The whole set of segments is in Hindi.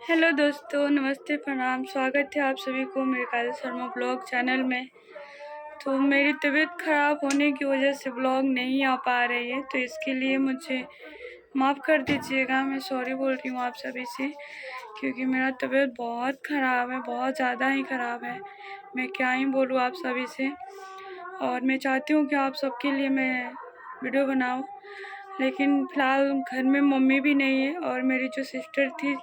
हेलो दोस्तों, नमस्ते, प्रणाम। स्वागत है आप सभी को मेरे काजल शर्मा ब्लॉग चैनल में। तो मेरी तबीयत ख़राब होने की वजह से ब्लॉग नहीं आ पा रही है, तो इसके लिए मुझे माफ़ कर दीजिएगा। मैं सॉरी बोल रही हूँ आप सभी से, क्योंकि मेरा तबीयत बहुत ख़राब है, बहुत ज़्यादा ही ख़राब है। मैं क्या ही बोलूँ आप सभी से। और मैं चाहती हूँ कि आप सबके लिए मैं वीडियो बनाऊँ, लेकिन फ़िलहाल घर में मम्मी भी नहीं है और मेरी जो सिस्टर थी,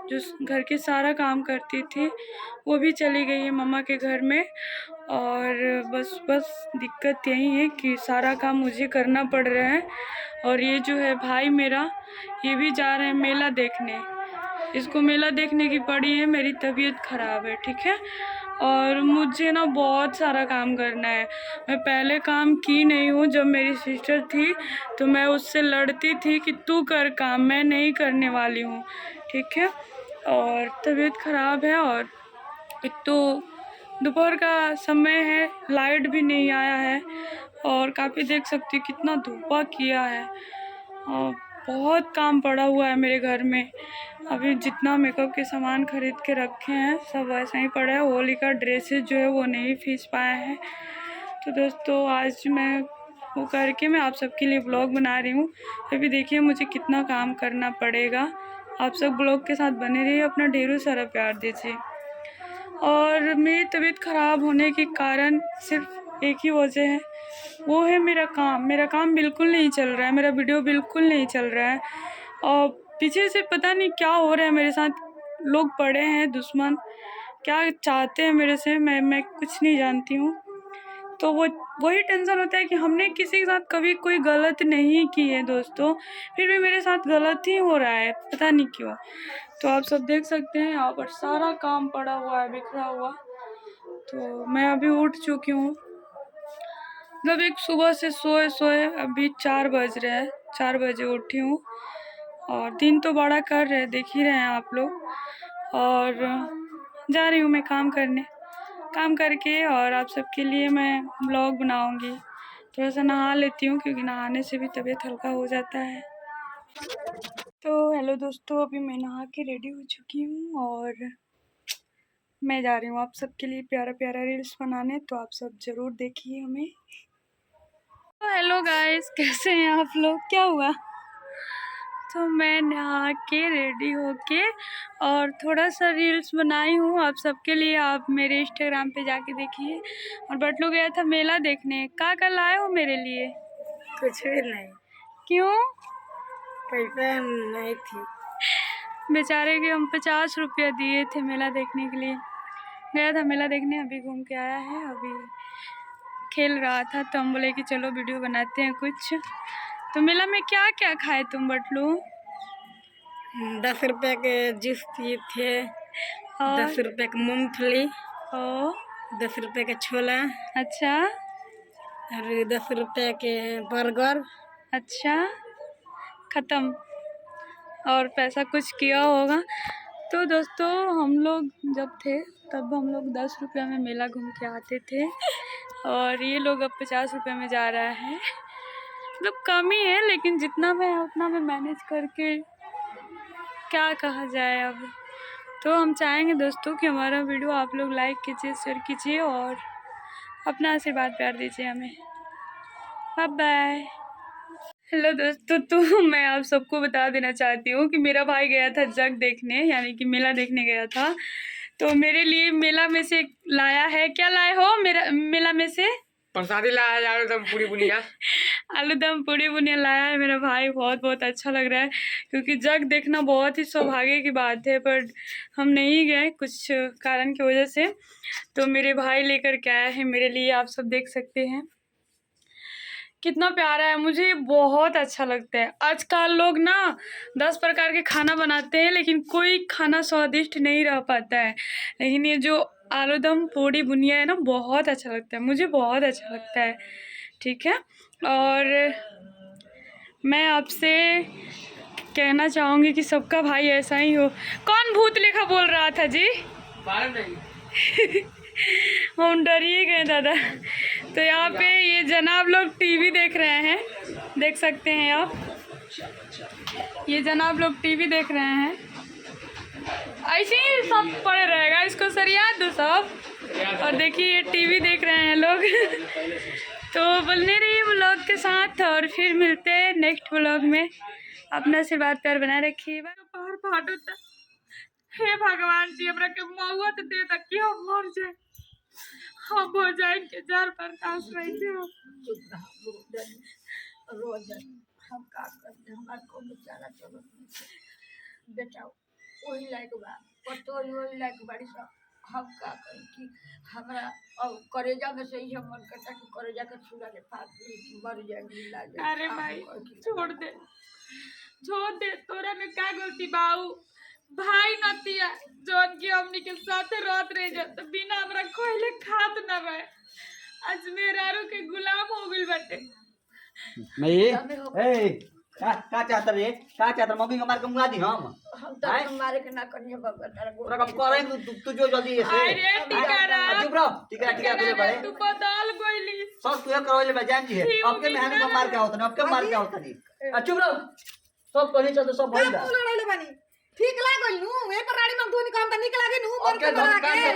जो घर के सारा काम करती थी, वो भी चली गई है मम्मा के घर में। और बस दिक्कत यही है कि सारा काम मुझे करना पड़ रहा है। और ये जो है भाई मेरा, ये भी जा रहे हैं मेला देखने। इसको मेला देखने की पड़ी है, मेरी तबीयत ख़राब है, ठीक है। और मुझे ना बहुत सारा काम करना है। मैं पहले काम की नहीं हूँ। जब मेरी सिस्टर थी तो मैं उससे लड़ती थी कि तू कर काम, मैं नहीं करने वाली हूँ, ठीक है। और तबीयत ख़राब है, और एक तो दोपहर का समय है, लाइट भी नहीं आया है, और काफ़ी देख सकती हूँ कितना धूपा किया है। और बहुत काम पड़ा हुआ है मेरे घर में। अभी जितना मेकअप के सामान खरीद के रखे हैं सब वैसा ही पड़ा है। होली का ड्रेसेस जो है वो नहीं खींच पाए हैं। तो दोस्तों, आज मैं वो करके मैं आप सबके लिए ब्लॉग बना रही हूँ। अभी देखिए मुझे कितना काम करना पड़ेगा। आप सब ब्लॉग के साथ बने रहिए, अपना ढेरों सारा प्यार दीजिए। और मेरी तबीयत ख़राब होने के कारण सिर्फ एक ही वजह है, वो है मेरा काम। मेरा काम बिल्कुल नहीं चल रहा है, मेरा वीडियो बिल्कुल नहीं चल रहा है। और पीछे से पता नहीं क्या हो रहा है मेरे साथ। लोग पड़े हैं दुश्मन, क्या चाहते हैं मेरे से, मैं कुछ नहीं जानती हूँ। तो वही टेंशन होता है कि हमने किसी के साथ कभी कोई गलत नहीं की है दोस्तों, फिर भी मेरे साथ गलत ही हो रहा है, पता नहीं क्यों। तो आप सब देख सकते हैं यहाँ पर सारा काम पड़ा हुआ है, बिखरा हुआ। तो मैं अभी उठ चुकी हूँ, मतलब एक सुबह से सोए सोए अभी 4 बज रहे हैं, 4 बजे उठी हूँ। और दिन तो बड़ा कर रहे हैं, देख ही रहे हैं आप लोग। और जा रही हूँ मैं काम करने, काम करके और आप सबके लिए मैं ब्लॉग बनाऊँगी। थोड़ा सा नहा लेती हूँ, क्योंकि नहाने से भी तबीयत हल्का हो जाता है। तो हेलो दोस्तों, अभी मैं नहा के रेडी हो चुकी हूँ और मैं जा रही हूँ आप सबके लिए प्यारा प्यारा रील्स बनाने। तो आप सब ज़रूर देखिए हमें। तो हेलो गाइस, कैसे हैं आप लोग? क्या हुआ? तो मैं नहा के रेडी होके और थोड़ा सा रील्स बनाई हूँ आप सबके लिए। आप मेरे इंस्टाग्राम पे जाके देखिए। और बटलू गया था मेला देखने। क्या लाए हो मेरे लिए? कुछ भी नहीं। क्यों? पैसा नहीं थी। बेचारे के हम 50 रुपया दिए थे मेला देखने के लिए। गया था मेला देखने, अभी घूम के आया है। अभी खेल रहा था तो हम बोले कि चलो वीडियो बनाते हैं कुछ। तो मेला में क्या क्या खाए तुम बटलू? 10 रुपए के जूस पिए थे, और 10 रुपए के मूंगफली, ओ 10 रुपए के छोला, अच्छा और 10 रुपए के बर्गर। अच्छा, ख़त्म। और पैसा कुछ किया होगा। तो दोस्तों, हम लोग जब थे तब हम लोग 10 रुपये में मेला घूम के आते थे, और ये लोग अब 50 रुपये में जा रहा है। मतलब कम ही है, लेकिन जितना मैं उतना मैं मैनेज करके क्या कहा जाए अब। तो हम चाहेंगे दोस्तों कि हमारा वीडियो आप लोग लाइक कीजिए, शेयर कीजिए और अपना आशीर्वाद प्यार दीजिए हमें। Bye bye. हेलो दोस्तों, तो मैं आप सबको बता देना चाहती हूँ कि मेरा भाई गया था जग देखने, यानी कि मेला देखने गया था। तो मेरे लिए मेला में से लाया है। क्या लाए हो मेरा मेला में से? प्रसादी लाया है, आलूदम पूरी बुनिया। आलूदम पूरी बुनिया लाया है मेरा भाई। बहुत बहुत अच्छा लग रहा है, क्योंकि जग देखना बहुत ही सौभाग्य की बात है, पर हम नहीं गए कुछ कारण की वजह से। तो मेरे भाई लेकर के आया है मेरे लिए, आप सब देख सकते हैं कितना प्यारा है। मुझे ये बहुत अच्छा लगता है। आजकल लोग ना 10 प्रकार के खाना बनाते हैं, लेकिन कोई खाना स्वादिष्ट नहीं रह पाता है। लेकिन ये जो आलूदम पूड़ी बुनिया है ना, बहुत अच्छा लगता है, मुझे बहुत अच्छा लगता है, ठीक है। और मैं आपसे कहना चाहूँगी कि सबका भाई ऐसा ही हो। कौन भूत लेखा बोल रहा था जी? हम डर ही गए दादा। तो यहाँ पे ये जनाब लोग टीवी देख रहे हैं, देख सकते हैं आप। ये जनाब लोग टीवी देख रहे हैं। ऐसे ही सब पड़े रहेगा, इसको सरिया दो सब। और देखिए टीवी देख रहे हैं लोग। तो बने रहिए ब्लॉग के साथ और फिर मिलते हैं नेक्स्ट ब्लॉग में। अपना आशीर्वाद प्यार बनाए रखिए। पहाड़ फाटो था। हे भगवान जी हमरा के मौआ तो दे तक कि हम मर जाए, हम हो जाए के जार पर काश रही थे। रोज हम का करते हमार को बेचारा चलो बेटा वही लायक बा पतोरी वही लायक बाड़ी सा हम का करी कि हमरा और करेजा में से ही हम मन करता कि करेजा के छुरा ले फाड़ दी कि मर जाएगी लागे। अरे भाई छोड़ दे तोरा में क्या गलती बाऊ। भाई नतिया जोन की हमनी के साथ रात रह जात बिना हमरा कोइले खात न रहे। आज मेरारू के गुलाम हो गइल बाटे। नहीं ए का चाहता रे का चाहता मम्मी के मार के मुआ दी हम तो मारे के ना करिए बाबा तारा तोरा कम करे तू जो जल्दी ऐसे अरे टिकारा चुप रहो टिकरा बोले बड़े तू बदल गइली सब तू करवाले मैं जान जी है अब के मेहनत को मार के होत नहीं अब के मार के होत नहीं चुप रहो सब कहीं चल सब भइल बा लड़ाई बानी ठीक लागल नु ए पर रानी में धोनी काम त निक लागे नु और के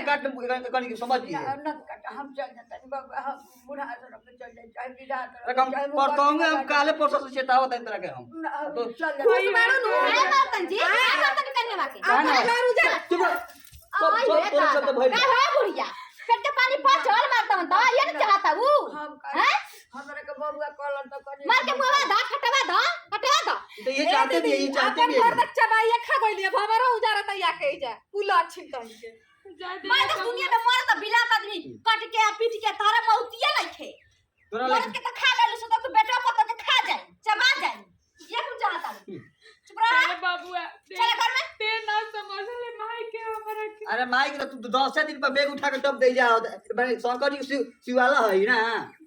काट कनी समझ लिए हम चल जाता नहीं बाबा हम बुढ़ा तरफ चल जाए चाहे विदा रकम परतोंगे हम काले परसों से चेतावत है तरह के हम तो चल जाए मारो नु ए बर्तन जी ए बर्तन करने वाके आ रुजा चुप रहो सब तोरे शब्द भइल का है बुढ़िया पेट के पानी पाचल मारता मन तो ये नहीं चलाता वो हैं हमरा के बबुआ कॉलर तो कर मार के मुंह दा हटवा दो तो ये चाहते भी ये चाहते भी अपन घर चबाइए खा गइली हमारा उजारा त या के जा पुला छिन के मैं तो दुनिया में मर तो बिलात आदमी कट के पीट के तारा मौतिया लइखे तोरा मर के तो खा गइल सो तो बेटा पता के खा जाए चबा जाए ये कुछ चाहता चुप रह अरे बाबूआ चल घर में ते ना समझले माई के हमरा के। अरे माई के तू 10 दिन पर बैग उठा के टप दे जा बड़े शंकर जी शिवाला है ना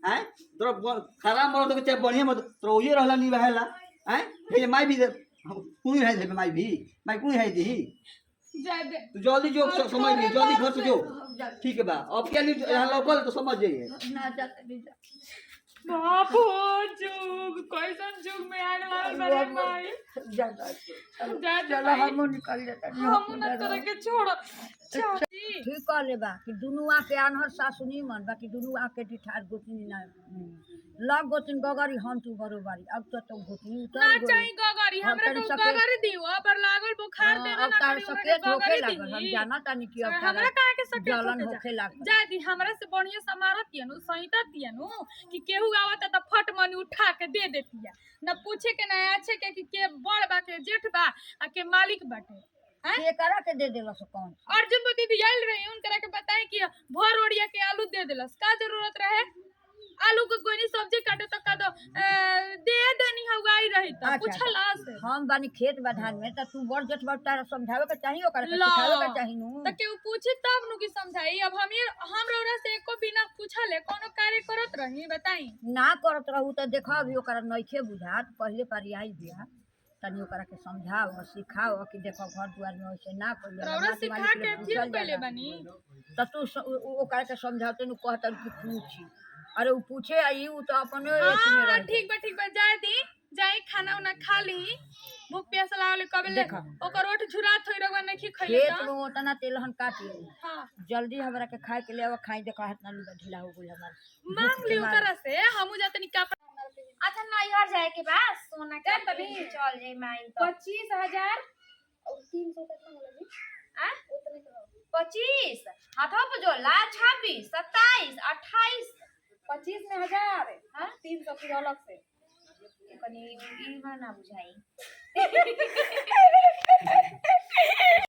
हैं तोरा खराब मर तो के बढ़िया मत तोरा ये रहला नहीं बहेला हैं ये माई भी कोई है माई कोई है दी जा दे तू जल्दी जो समझ ली जल्दी घर से जो ठीक है बा अब क्या नहीं यहाँ लोकल तो समझ जाइए ना जाते नहीं जा बाबू जुग कैसन जुग में आग लागल बड़े माई। जा जा चलो हम निकल जाता हम न तरह के छोड़ चाची ठीक कर ले बा कि दुनु आके आनहर सासुनी मन बाकी दुनु आके डिठार गोतनी ना लग गोतनी गगरी हम तू बरोबरी अब तो गोतनी उतर ना चाहिए गगरी हमरा को गगरी दियो पर लागल बुखार देना अब ना तार करी सकेत हमरा होके गगरी लागल हम दी जाना तानी कि अब हमरा काहे के सकेत जलन होके होके लागल जा दी हमरा से बढ़िया समारत तियनु सहिता तियनु कि केहू आवत त फट मन उठा के दे देतिया न पूछे के ना अच्छे के बड़ बा के जेठ बा आ के मालिक बाटे हैं के करा के दे देला सो कौन अर्जुन को दीदी आइल रही उनकरा के बताए कि भर ओड़िया के आलू दे देलस का जरूरत रहे आलू के गोनी सब्जी काटे तो का दो दे देनी हगाई रही त पूछला से हम बानी खेत बधान में त तू बड़ जेठ बड़ तारा समझावे के चाहिए ओकरा के ला। सिखावे के चाहिए नु त केहू पूछी तब नु की समझाई। अब हम रौरा से एको बिना पूछले कोनो कार्य करत रही बताई ना करत रहू त देखो अभी ओकरा नइखे बुझात पहले पारी आई बिया तनी ओकरा के समझाओ सिखाओ कि देखो घर दुआर में वैसे ना पड़े रौरा सिखा के फिर पहले बनी त तू ओकरा के समझाते नु कहत कि पूछी अरे उ पूछे आई उ तो अपने एथ में हां रह ठीक बा जाए दी जाई खाना उना खा ली भूख प्यास लागले कबे ले ओकर ओठ झुरात होई रगवा नहीं खइले खेत में ओतना तेलहन काटी हां जल्दी हमरा के खाए के ले आवा खाई देखो हाथ ना लुगा ढीला हो गेल हमर मांग ली ओकरा से हमू जातनी का। अच्छा नैहर जाए के बाद सोना के तभी चल जाए माई तो 25,000 और 300 कितना होला जी आ उतने तो 25 हाथों पे जो ला 26 27 28 25 में 1000 हां 300 फिर अलग से कनी ई ना बुझाई